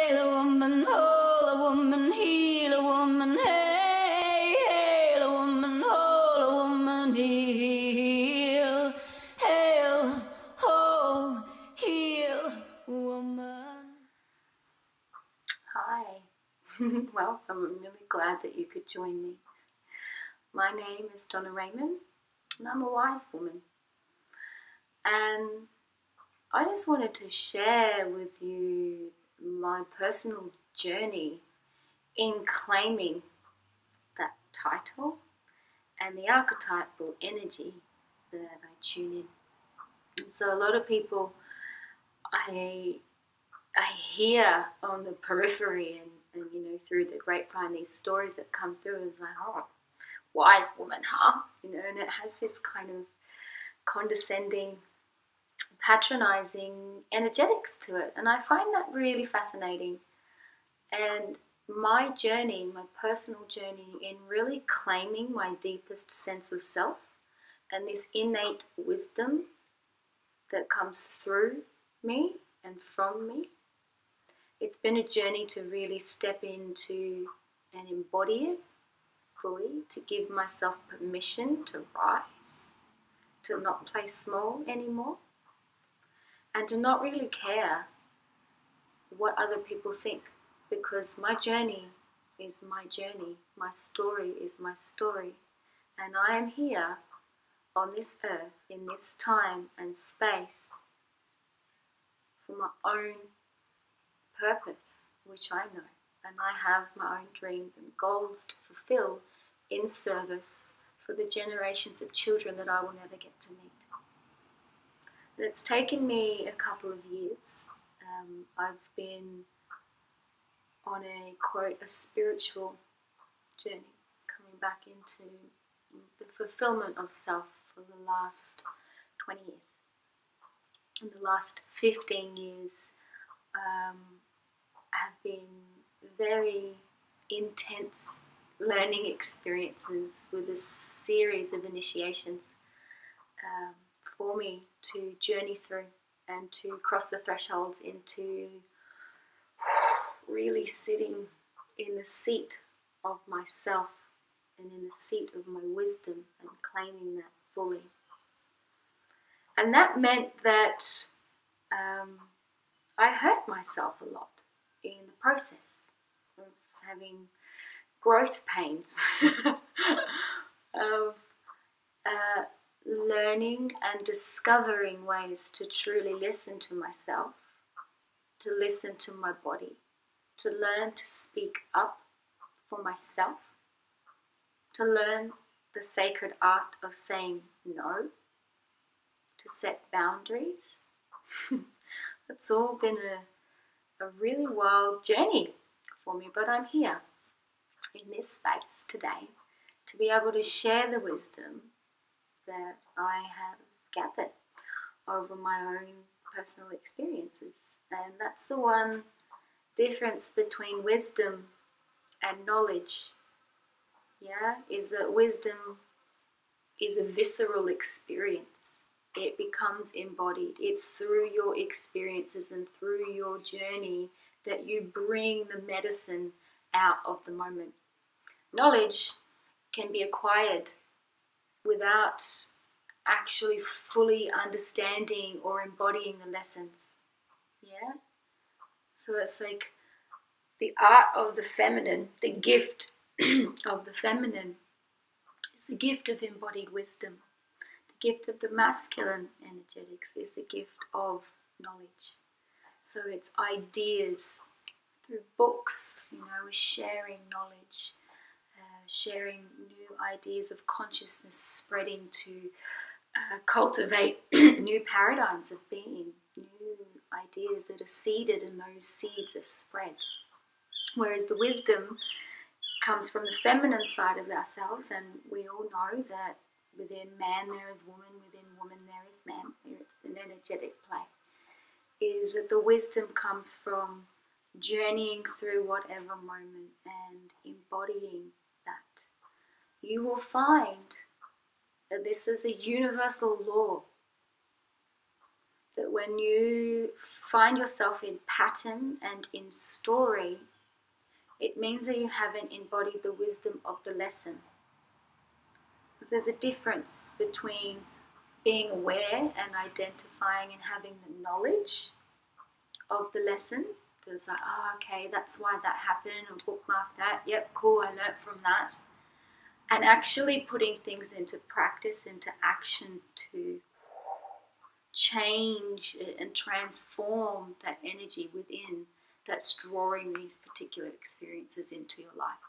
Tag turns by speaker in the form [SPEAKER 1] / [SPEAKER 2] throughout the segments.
[SPEAKER 1] Hail a woman, hold a woman, heal a woman. Hey, hail a woman, hold a woman, heal. Hail, hold, heal, woman.
[SPEAKER 2] Hi, welcome. I'm really glad that you could join me. My name is Raymond, and I'm a wise woman. And I just wanted to share with you my personal journey in claiming that title and the archetypal energy that I tune in. And so a lot of people I hear on the periphery and you know, through the grapevine, these stories that come through, and it's like, oh, wise woman, huh? You know, and it has this kind of condescending, patronizing energetics to it. And I find that really fascinating. And my journey, my personal journey in really claiming my deepest sense of self and this innate wisdom that comes through me and from me, it's been a journey to really step into and embody it fully, to give myself permission to rise, to not play small anymore, and to not really care what other people think, because my journey is my journey, my story is my story, and I am here on this earth, in this time and space, for my own purpose, which I know, and I have my own dreams and goals to fulfill in service for the generations of children that I will never get to meet. And it's taken me a couple of years. I've been on a, quote, a spiritual journey, coming back into the fulfillment of self for the last 20 years. In the last 15 years, have been very intense learning experiences with a series of initiations for me to journey through and to cross the thresholds into really sitting in the seat of myself and in the seat of my wisdom and claiming that fully. And that meant that I hurt myself a lot in the process of having growth pains, of learning and discovering ways to truly listen to myself, to listen to my body, to learn to speak up for myself, to learn the sacred art of saying no, to set boundaries. It's all been a really wild journey for me, but I'm here in this space today to be able to share the wisdom that I have gathered over my own personal experiences. And that's the one difference between wisdom and knowledge, is that wisdom is a visceral experience. It becomes embodied. It's through your experiences and through your journey that you bring the medicine out of the moment. Knowledge can be acquired without actually fully understanding or embodying the lessons. So it's like the art of the feminine, the gift of the feminine is the gift of embodied wisdom. The gift of the masculine energetics is the gift of knowledge. So it's ideas through books, we're sharing knowledge, sharing new ideas of consciousness, spreading to cultivate new paradigms of being, new ideas that are seeded, and those seeds are spread. Whereas the wisdom comes from the feminine side of ourselves, and we all know that within man there is woman, within woman there is man. It's an energetic play. Is that the wisdom comes from journeying through whatever moment and embodying that. You will find that this is a universal law, that when you find yourself in pattern and in story, it means that you haven't embodied the wisdom of the lesson. There's a difference between being aware and identifying and having the knowledge of the lesson. There's like, oh, okay, that's why that happened, or bookmark that. Yep, cool, I learnt from that. And actually putting things into practice, into action to change and transform that energy within that's drawing these particular experiences into your life.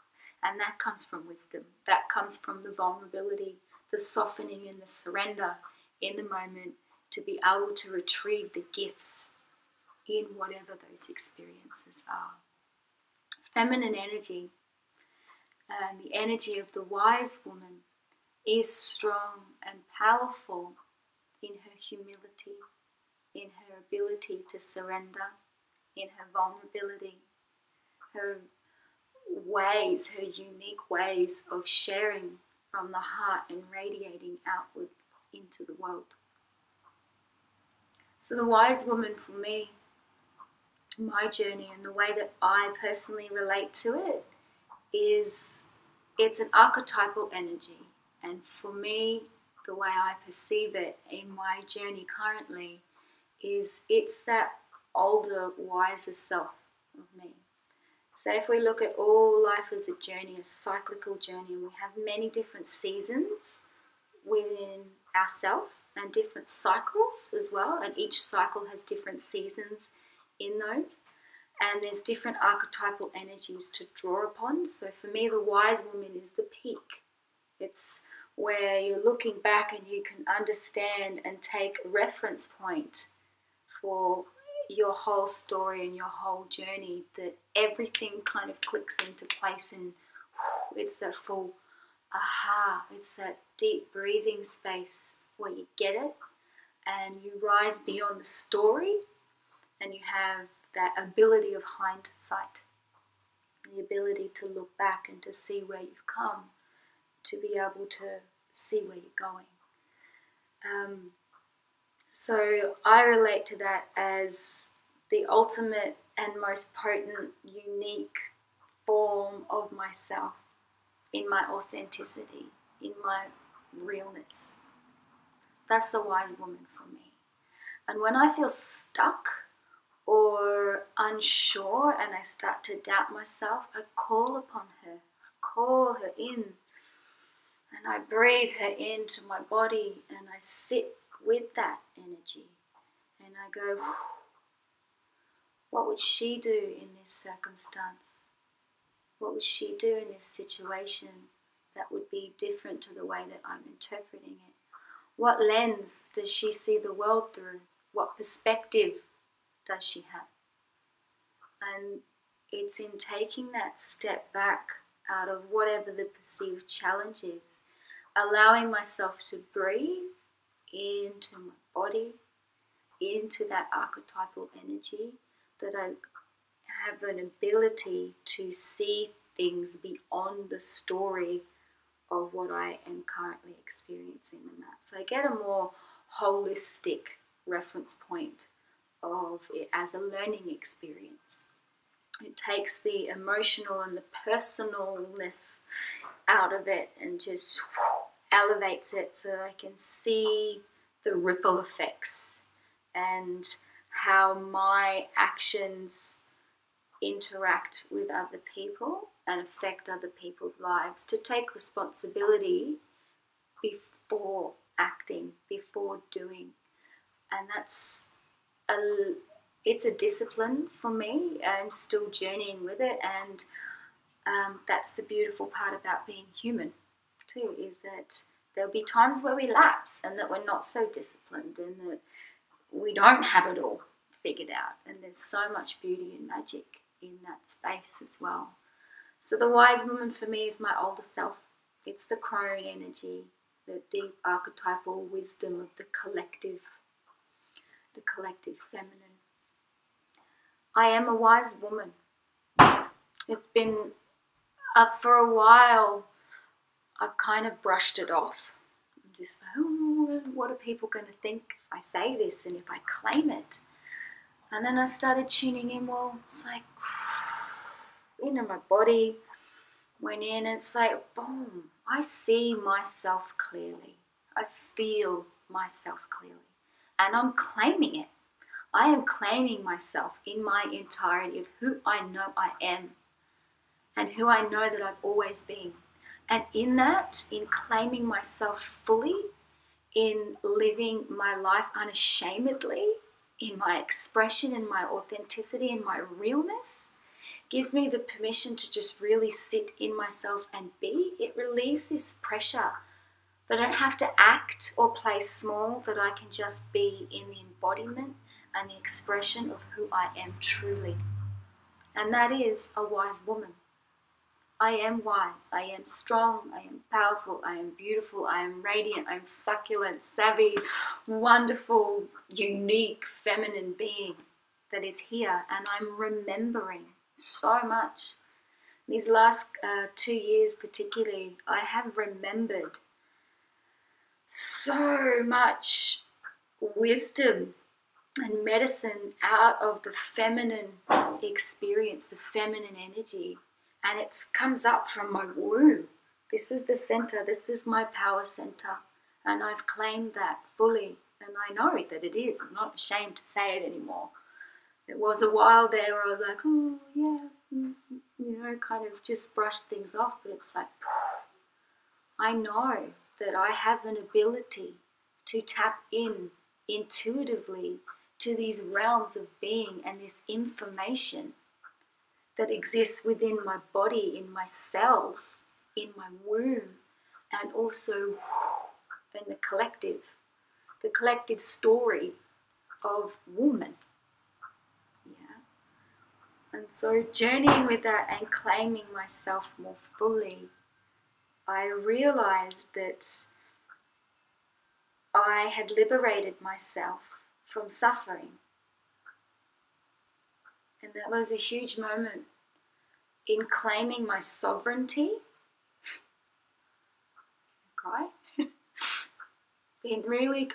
[SPEAKER 2] And that comes from wisdom. That comes from the vulnerability, the softening and the surrender in the moment to be able to retrieve the gifts in whatever those experiences are. Feminine energy, and the energy of the wise woman, is strong and powerful in her humility, in her ability to surrender, in her vulnerability, her ways, her unique ways of sharing from the heart and radiating outwards into the world. So the wise woman for me, my journey and the way that I personally relate to it is it's an archetypal energy. And for me, the way I perceive it in my journey currently is it's that older, wiser self of me. So if we look at all life as a journey, a cyclical journey, and we have many different seasons within ourselves and different cycles as well, and each cycle has different seasons in those, and there's different archetypal energies to draw upon. So for me, the wise woman is the peak. It's where you're looking back and you can understand and take a reference point for your whole story and your whole journey, that everything kind of clicks into place, and it's that full aha, it's that deep breathing space where you get it and you rise beyond the story, and you have that ability of hindsight, the ability to look back and to see where you've come, to be able to see where you're going. So I relate to that as the ultimate and most potent, unique form of myself, in my authenticity, in my realness. That's the wise woman for me. And when I feel stuck or unsure and I start to doubt myself, I call upon her. I call her in. And I breathe her into my body, and I sit with that energy. And I go, what would she do in this circumstance? What would she do in this situation that would be different to the way that I'm interpreting it? What lens does she see the world through? What perspective does she have? And it's in taking that step back out of whatever the perceived challenge is, allowing myself to breathe into my body, into that archetypal energy, that I have an ability to see things beyond the story of what I am currently experiencing in that. So I get a more holistic reference point of it as a learning experience. It takes the emotional and the personalness out of it and just elevates it so I can see the ripple effects and how my actions interact with other people and affect other people's lives, to take responsibility before acting, before doing. And it's a discipline for me. I'm still journeying with it, and that's the beautiful part about being human too, is that there'll be times where we lapse and that we're not so disciplined and that we don't have it all figured out, and there's so much beauty and magic in that space as well. So the wise woman for me is my older self. It's the crone energy, the deep archetypal wisdom of the collective feminine. I am a wise woman. It's been for a while, I've kind of brushed it off. just like, oh, what are people going to think if I say this and if I claim it? And then I started tuning in. Well, it's like, my body went in, and it's like, boom, I see myself clearly. I feel myself clearly. And I'm claiming it. I am claiming myself in my entirety of who I know I am and who I know that I've always been. And in that, in claiming myself fully, in living my life unashamedly, in my expression, in my authenticity, in my realness, gives me the permission to just really sit in myself and be. It relieves this pressure that I don't have to act or play small, that I can just be in the embodiment and the expression of who I am truly. And that is a wise woman. I am wise, I am strong, I am powerful, I am beautiful, I am radiant, I am succulent, savvy, wonderful, unique, feminine being that is here. And I'm remembering so much. These last 2 years particularly, I have remembered so much wisdom and medicine out of the feminine experience, the feminine energy. And it comes up from my womb. This is the center. This is my power center. And I've claimed that fully. And I know that it is. I'm not ashamed to say it anymore. It was a while there where I was like, oh, yeah, kind of just brushed things off. But it's like, I know that I have an ability to tap in intuitively to these realms of being and this information that exists within my body, in my cells, in my womb, and also in the collective story of woman. Yeah. And so journeying with that and claiming myself more fully, I realized that I had liberated myself from suffering. And that was a huge moment in claiming my sovereignty. Okay? In really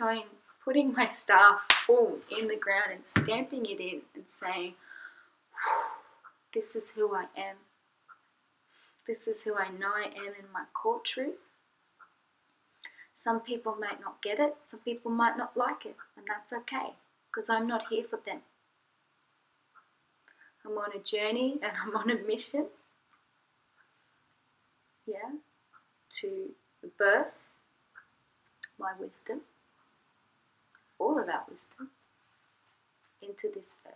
[SPEAKER 2] putting my staff full in the ground and stamping it in and saying, this is who I am. This is who I know I am in my core truth. Some people might not get it. Some people might not like it. And that's okay, because I'm not here for them. I'm on a journey and I'm on a mission, to birth my wisdom, all of our wisdom, into this earth,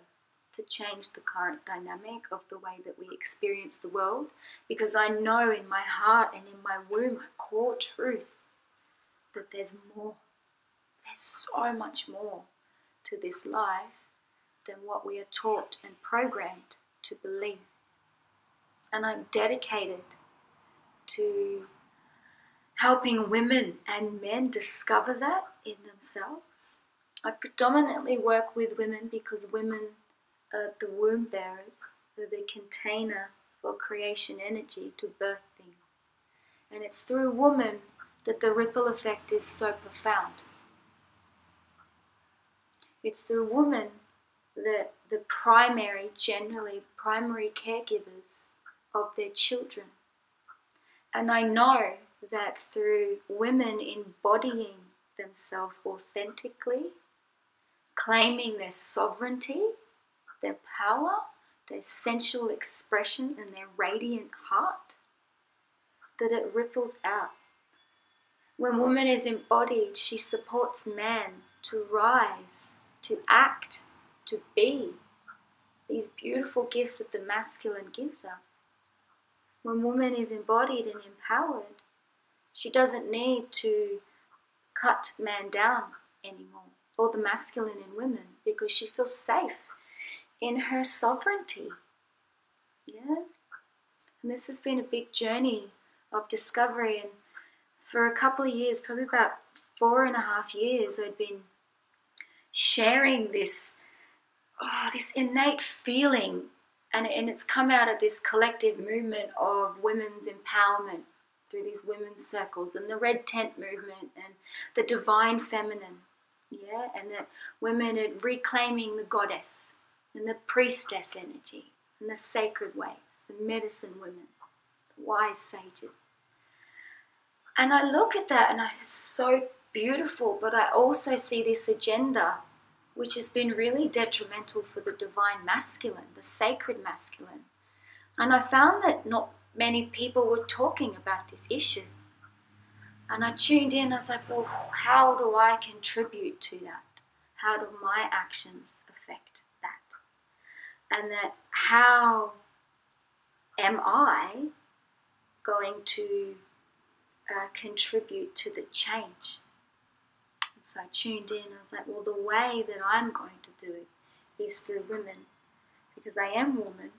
[SPEAKER 2] to change the current dynamic of the way that we experience the world, because I know in my heart and in my womb, my core truth, that there's more. There's so much more to this life than what we are taught and programmed to believe. And I'm dedicated to helping women and men discover that in themselves. I predominantly work with women because women are the womb bearers, are the container for creation energy to birth things. And it's through woman that the ripple effect is so profound. It's through woman that the primary caregivers of their children. And I know that through women embodying themselves authentically, claiming their sovereignty, their power, their sensual expression and their radiant heart, that it ripples out. When woman is embodied, she supports man to rise, to act, to be these beautiful gifts that the masculine gives us. When woman is embodied and empowered, she doesn't need to cut man down anymore, or the masculine in women, because she feels safe in her sovereignty. Yeah? And this has been a big journey of discovery, and for a couple of years, probably about 4.5 years, I'd been sharing this innate feeling, and it's come out of this collective movement of women's empowerment, through these women's circles and the red tent movement and the divine feminine, yeah, and that women are reclaiming the goddess and the priestess energy and the sacred ways, the medicine women, the wise sages. And I look at that and it's so beautiful, but I also see this agenda which has been really detrimental for the divine masculine, the sacred masculine. And I found that not many people were talking about this issue. And I tuned in, I was like, well, how do I contribute to that? How do my actions affect that? And that how am I going to contribute to the change? And so I tuned in, I was like, well, the way that I'm going to do it is through women, because I am woman,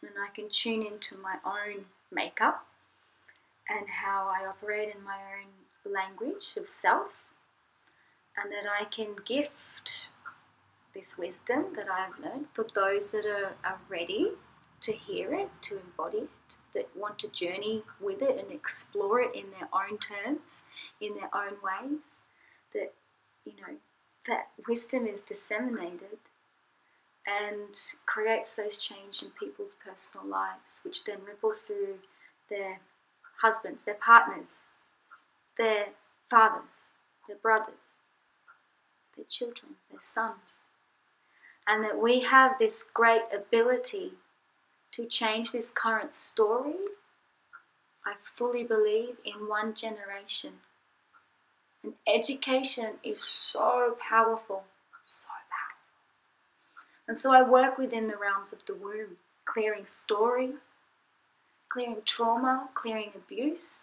[SPEAKER 2] and I can tune into my own makeup and how I operate in my own language of self, and that I can gift this wisdom that I have learned for those that are ready to hear it, to embody it, that want to journey with it and explore it in their own terms, in their own ways, that, you know, that wisdom is disseminated and creates those change in people's personal lives, which then ripples through their husbands, their partners, their fathers, their brothers, their children, their sons. And that we have this great ability to change this current story, I fully believe, in one generation. And education is so powerful, so powerful. And so I work within the realms of the womb, clearing story, clearing trauma, clearing abuse,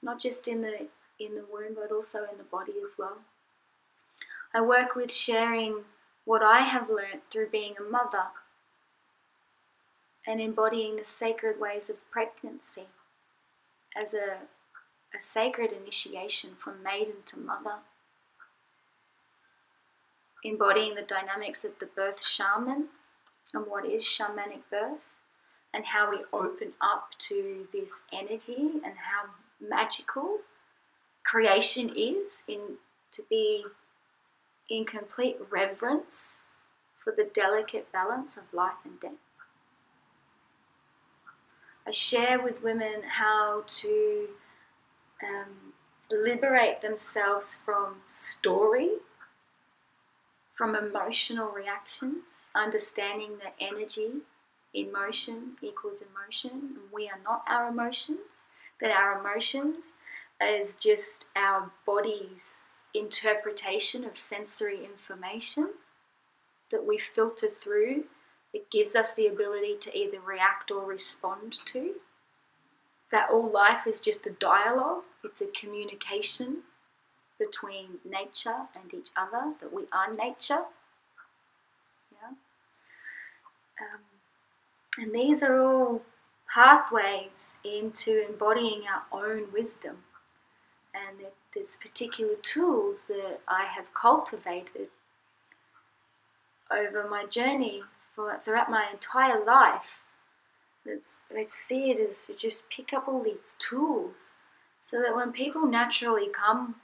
[SPEAKER 2] not just in the womb, but also in the body as well. I work with sharing what I have learned through being a mother and embodying the sacred ways of pregnancy as a sacred initiation from maiden to mother. Embodying the dynamics of the birth shaman and what is shamanic birth, and how we open up to this energy and how magical creation is, to be in complete reverence for the delicate balance of life and death. I share with women how to liberate themselves from story, from emotional reactions, understanding that energy in motion equals emotion, and we are not our emotions, that our emotions is just our body's interpretation of sensory information that we filter through. It gives us the ability to either react or respond to. That all life is just a dialogue, it's a communication between nature and each other, that we are nature. Yeah. And these are all pathways into embodying our own wisdom. And there's particular tools that I have cultivated over my journey throughout my entire life. I see it as to just pick up all these tools so that when people naturally come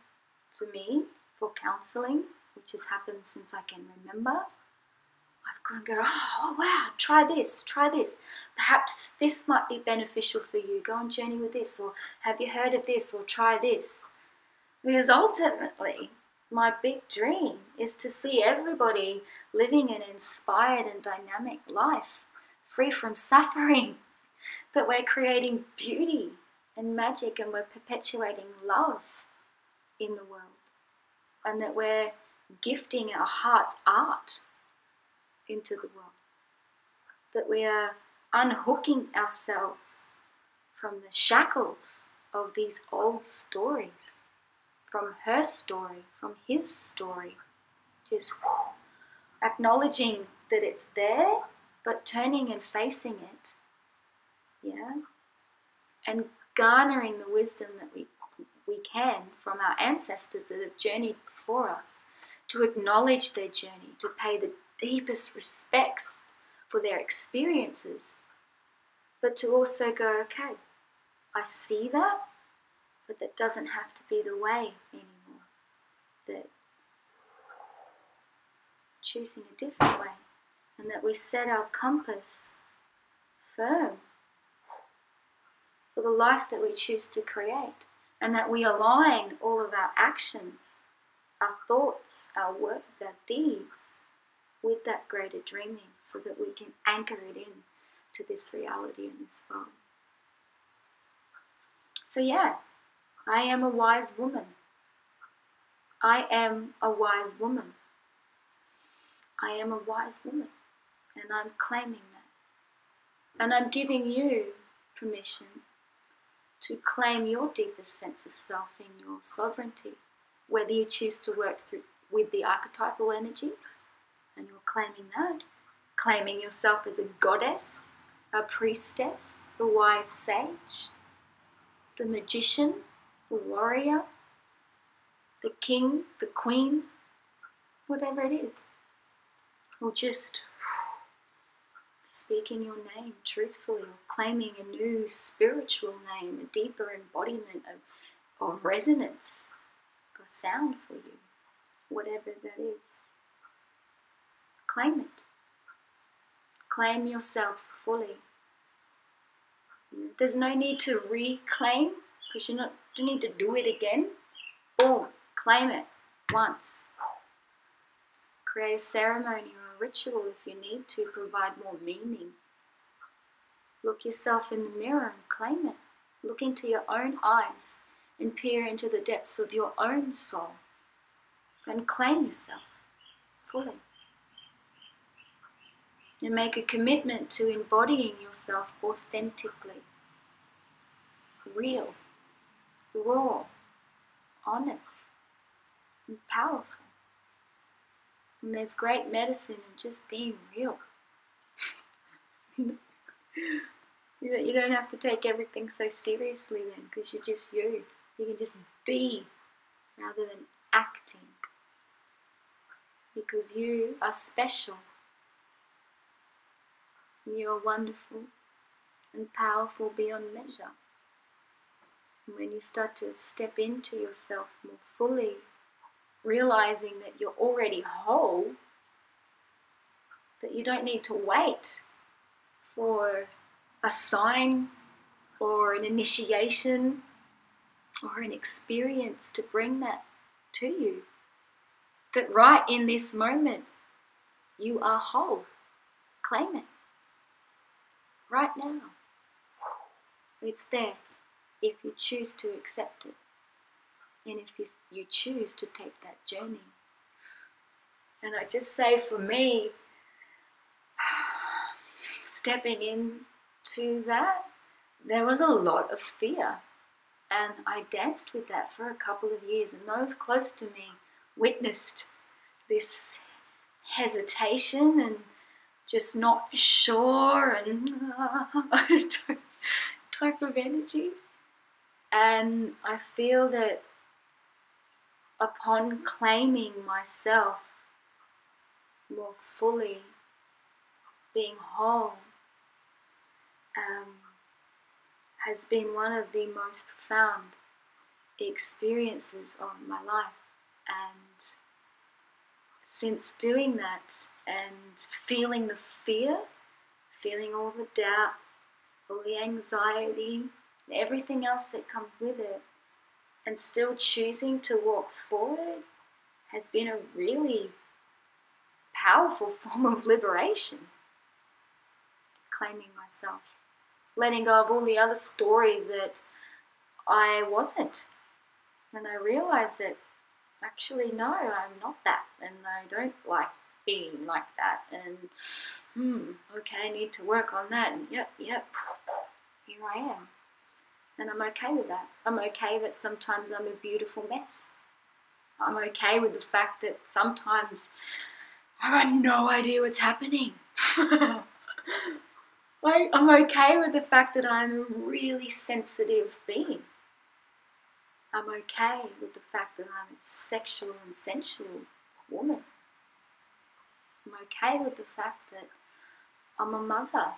[SPEAKER 2] to me for counselling, which has happened since I can remember, I've gone and go, oh wow, try this. Perhaps this might be beneficial for you. Go on journey with this, or have you heard of this, or try this. Because ultimately, my big dream is to see everybody living an inspired and dynamic life, free from suffering, that we're creating beauty and magic, and we're perpetuating love in the world, and that we're gifting our heart's art into the world, that we are unhooking ourselves from the shackles of these old stories, from her story, from his story, just acknowledging that it's there, but turning and facing it, yeah, and garnering the wisdom that we can from our ancestors that have journeyed before us, to acknowledge their journey, to pay the deepest respects for their experiences, but to also go, okay, I see that, but that doesn't have to be the way anymore. That choosing a different way, and that we set our compass firm for the life that we choose to create, and that we align all of our actions, our thoughts, our words, our deeds with that greater dreaming, so that we can anchor it in to this reality and this world. So yeah, I am a wise woman. I am a wise woman. I am a wise woman, and I'm claiming that. And I'm giving you permission to claim your deepest sense of self in your sovereignty, whether you choose to work with the archetypal energies, and you're claiming that, claiming yourself as a goddess, a priestess, the wise sage, the magician, the warrior, the king, the queen, whatever it is. Or just speaking your name truthfully, or claiming a new spiritual name, a deeper embodiment of resonance, or sound for you, whatever that is. Claim it. Claim yourself fully. There's no need to reclaim, because you don't need to do it again. Boom, claim it once. Create a ceremony or a ritual if you need to provide more meaning. Look yourself in the mirror and claim it. Look into your own eyes and peer into the depths of your own soul and claim yourself fully. And make a commitment to embodying yourself authentically, real, raw, honest, and powerful. And there's great medicine in just being real. You don't have to take everything so seriously then, because you're just you. You can just be rather than acting, because you are special. You are wonderful and powerful beyond measure. And when you start to step into yourself more fully, realizing that you're already whole, that you don't need to wait for a sign or an initiation or an experience to bring that to you. That right in this moment, you are whole. Claim it. Right now. It's there if you choose to accept it. And if you choose to take that journey. And I just say for me, stepping into that, there was a lot of fear. And I danced with that for a couple of years. And those close to me witnessed this hesitation and just not sure and type of energy. And I feel that upon claiming myself more fully, being whole, has been one of the most profound experiences of my life. And since doing that and feeling the fear, feeling all the doubt, all the anxiety, everything else that comes with it, and still choosing to walk forward, has been a really powerful form of liberation. Claiming myself, letting go of all the other stories that I wasn't. And I realized that actually, no, I'm not that, and I don't like being like that, and okay, I need to work on that, and yep, here I am. And I'm okay with that. I'm okay that sometimes I'm a beautiful mess. I'm okay with the fact that sometimes I got no idea what's happening. I'm okay with the fact that I'm a really sensitive being. I'm okay with the fact that I'm a sexual and sensual woman. I'm okay with the fact that I'm a mother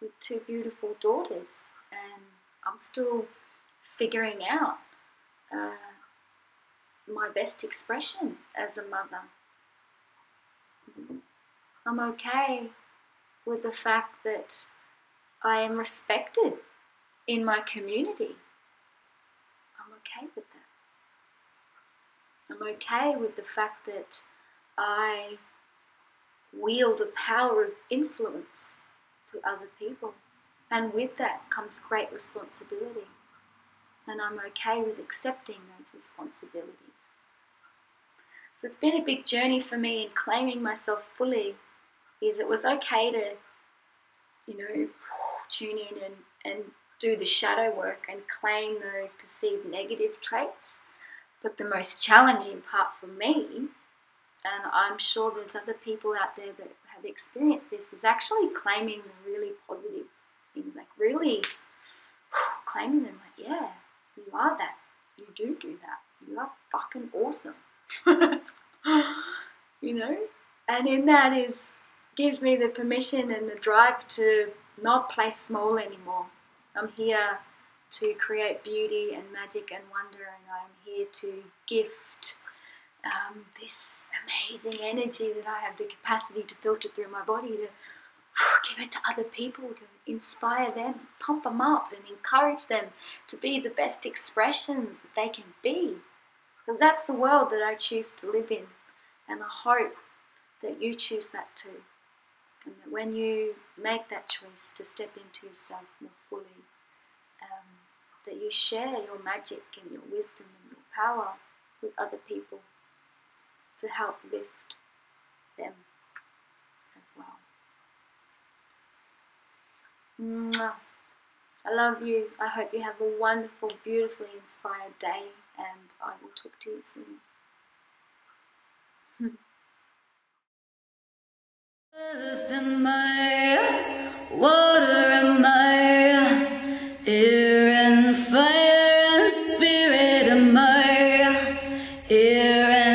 [SPEAKER 2] with 2 beautiful daughters, and I'm still figuring out my best expression as a mother. I'm okay with the fact that I am respected in my community. I'm okay with that. I'm okay with the fact that I wield a power of influence to other people. And with that comes great responsibility. And I'm okay with accepting those responsibilities. So it's been a big journey for me in claiming myself fully. Is it was okay to, tune in and do the shadow work and claim those perceived negative traits. But the most challenging part for me, and I'm sure there's other people out there that have experienced this, was actually claiming the really positive things, like really claiming them, like, yeah, you are that, you do that, you are fucking awesome. And in that gives me the permission and the drive to not play small anymore. I'm here to create beauty and magic and wonder, and I'm here to gift this amazing energy that I have the capacity to filter through my body, to give it to other people, to inspire them, pump them up and encourage them to be the best expressions that they can be. Because that's the world that I choose to live in, and I hope that you choose that too. And that when you make that choice to step into yourself more fully, that you share your magic and your wisdom and your power with other people to help lift them as well. Mwah. I love you. I hope you have a wonderful, beautifully inspired day, and I will talk to you soon.
[SPEAKER 1] Earth am I, water am I, air and fire and spirit am I, air and